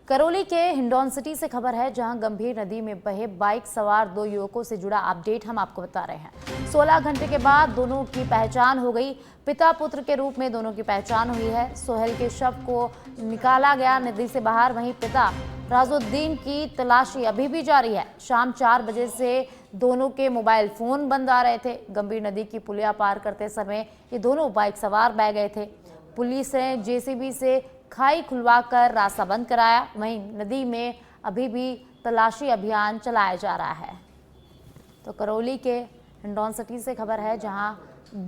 करौली के हिंडौन सिटी से खबर है, जहां गंभीर नदी में बहे बाइक सवार 2 युवकों से जुड़ा अपडेट हम आपको बता रहे हैं। 16 घंटे के बाद दोनों की पहचान हो गई। पिता पुत्र के रूप में दोनों की पहचान हुई है। सोहेल के शव को निकाला गया नदी से बाहर। वहीं पिता राजुद्दीन की तलाशी अभी भी जारी है। शाम 4 बजे से दोनों के मोबाइल फोन बंद आ रहे थे। गंभीर नदी की पुलिया पार करते समय ये दोनों बाइक सवार बह गए थे। पुलिस ने जेसीबी से खाई खुलवाकर रास्ता बंद कराया। वहीं नदी में अभी भी तलाशी अभियान चलाया जा रहा है। तो करौली के हिंडौन सिटी से खबर है, जहां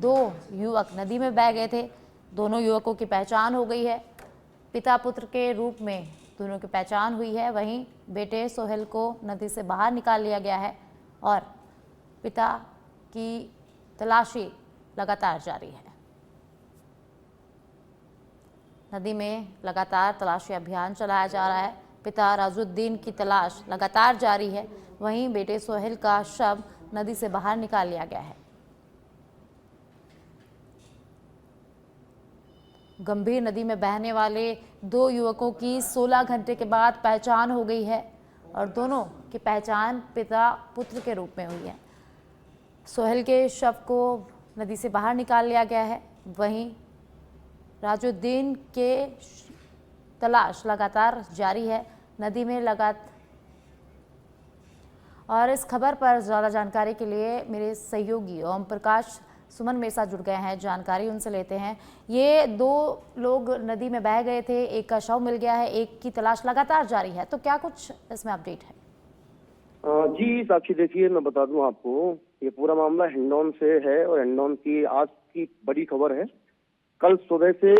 2 युवक नदी में बह गए थे। दोनों युवकों की पहचान हो गई है। पिता पुत्र के रूप में दोनों की पहचान हुई है। वहीं बेटे सोहेल को नदी से बाहर निकाल लिया गया है और पिता की तलाशी लगातार जारी है। नदी में लगातार तलाशी अभियान चलाया जा रहा है। पिता राजुद्दीन की तलाश लगातार जारी है। वहीं बेटे सोहेल का शव नदी से बाहर निकाल लिया गया है। गंभीर नदी में बहने वाले 2 युवकों की 16 घंटे के बाद पहचान हो गई है और दोनों की पहचान पिता पुत्र के रूप में हुई है। सोहेल के शव को नदी से बाहर निकाल लिया गया है। वहीं राजुद्दीन के तलाश लगातार जारी है नदी में और इस खबर पर ज़्यादा जानकारी के लिए मेरे सहयोगी ओम प्रकाश सुमन मेरे साथ जुड़ गए हैं। जानकारी उनसे लेते हैं। ये 2 लोग नदी में बह गए थे, एक का शव मिल गया है, एक की तलाश लगातार जारी है, तो क्या कुछ इसमें अपडेट है? जी साक्षी, देखिए मैं बता दूं आपको, ये पूरा मामला हिंडौन से है और हिंडौन की आज की बड़ी खबर है। कल सुबह से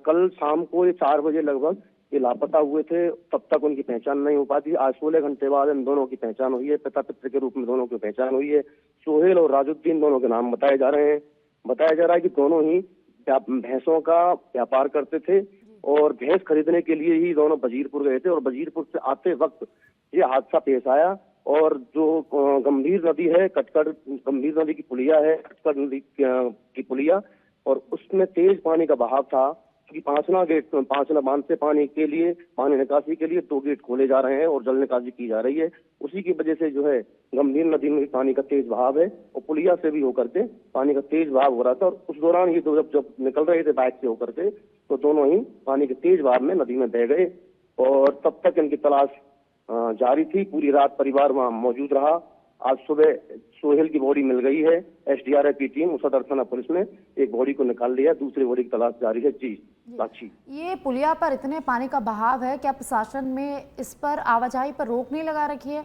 कल शाम को ये 4 बजे लगभग ये लापता हुए थे, तब तक उनकी पहचान नहीं हो पाती। आज 16 घंटे बाद इन दोनों की पहचान हुई है। पिता पुत्र के रूप में दोनों की पहचान हुई है। सोहेल और राजुद्दीन दोनों के नाम बताए जा रहे हैं। बताया जा रहा है कि दोनों ही भैंसों का व्यापार करते थे और भैंस खरीदने के लिए ही दोनों वजीरपुर गए थे और वजीरपुर से आते वक्त ये हादसा पेश आया। और जो गंभीर नदी है, कटकड़ गंभीर नदी की पुलिया है, कटकड़ नदी की पुलिया, और उसमें तेज पानी का बहाव था कि पांचना बांध से पानी निकासी के लिए 2 गेट खोले जा रहे हैं और जल निकासी की जा रही है। उसी की वजह से जो है गंभीर नदी में पानी का तेज बहाव है और पुलिया से भी होकर के पानी का तेज बहाव हो रहा था। और उस दौरान ये दो जब निकल रहे थे बाइक से होकर के, तो दोनों ही पानी के तेज बहाव में नदी में बह गए और तब तक इनकी तलाश जारी थी। पूरी रात परिवार वहां मौजूद रहा। आज सुबह सोहेल की बॉडी मिल गई है। एसडीआरएफ की टीम सदर थाना पुलिस ने एक बॉडी को निकाल लिया, दूसरी बॉडी की तलाश जारी है। जी साक्षी, ये पुलिया पर इतने पानी का बहाव है, क्या प्रशासन में इस पर आवाजाही पर रोक नहीं लगा रखी है?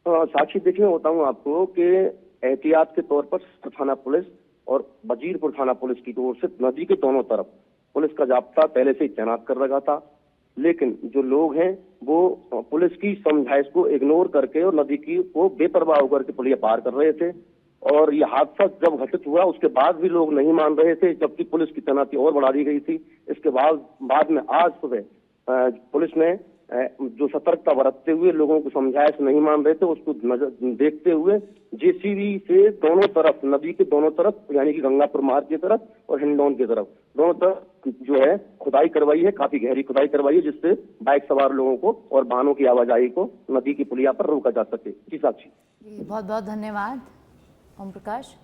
साक्षी, देखिए बताऊं आपको कि एहतियात के तौर पर थाना पुलिस और वजीरपुर थाना पुलिस की ओर से नदी के दोनों तरफ पुलिस का जाब्ता पहले से ही तैनात कर रखा था। लेकिन जो लोग हैं वो पुलिस की समझाइश को इग्नोर करके और नदी की को बेपरवाह होकर के पुलिया पार कर रहे थे। और ये हादसा जब घटित हुआ उसके बाद भी लोग नहीं मान रहे थे, जबकि पुलिस की तैनाती और बढ़ा दी गई थी। इसके बाद में आज सुबह पुलिस ने जो सतर्कता बरतते हुए लोगों को समझाइश नहीं मान रहे थे, उसको देखते हुए जेसीबी से दोनों तरफ, नदी के दोनों तरफ, यानी कि गंगापुर मार्ग की तरफ और हिंडौन की तरफ, दोनों तरफ जो है खुदाई करवाई है, काफी गहरी खुदाई करवाई है, जिससे बाइक सवार लोगों को और वाहनों की आवाजाही को नदी की पुलिया पर रोका जा सके। जी साक्षी, बहुत बहुत धन्यवाद ओम प्रकाश।